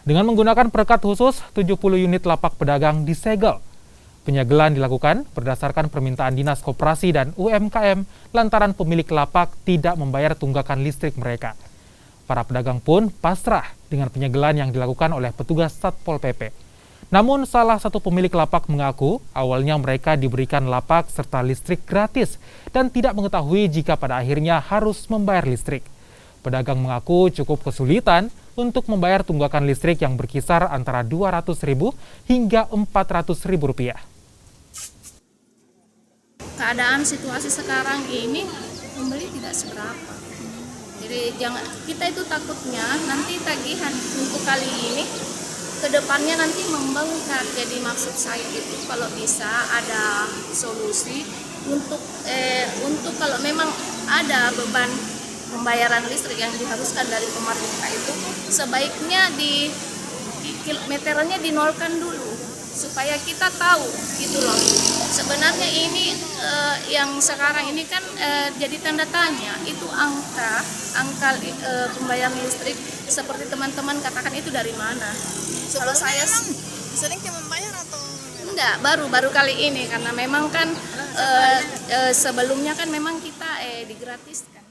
Dengan menggunakan perekat khusus, 70 unit lapak pedagang disegel. Penyegelan dilakukan berdasarkan permintaan Dinas Koperasi dan UMKM lantaran pemilik lapak tidak membayar tunggakan listrik mereka. Para pedagang pun pasrah dengan penyegelan yang dilakukan oleh petugas Satpol PP. Namun salah satu pemilik lapak mengaku awalnya mereka diberikan lapak serta listrik gratis dan tidak mengetahui jika pada akhirnya harus membayar listrik. Pedagang mengaku cukup kesulitan untuk membayar tunggakan listrik yang berkisar antara Rp200.000 hingga Rp400.000. Keadaan situasi sekarang ini pembeli tidak seberapa. Jadi kita itu takutnya nanti tagihan untuk kali ini kedepannya nanti membengkak. Jadi maksud saya itu kalau bisa ada solusi untuk kalau memang ada beban pembayaran listrik yang diharuskan dari pemerintah itu sebaiknya di kilometernya dinolkan dulu supaya kita tahu gitu loh. Sebenarnya ini yang sekarang ini kan jadi tanda tanya itu angka pembayaran listrik seperti teman-teman katakan itu dari mana? Kalau saya sering membayar atau enggak, baru kali ini karena memang kan sebelumnya kan memang kita digratiskan.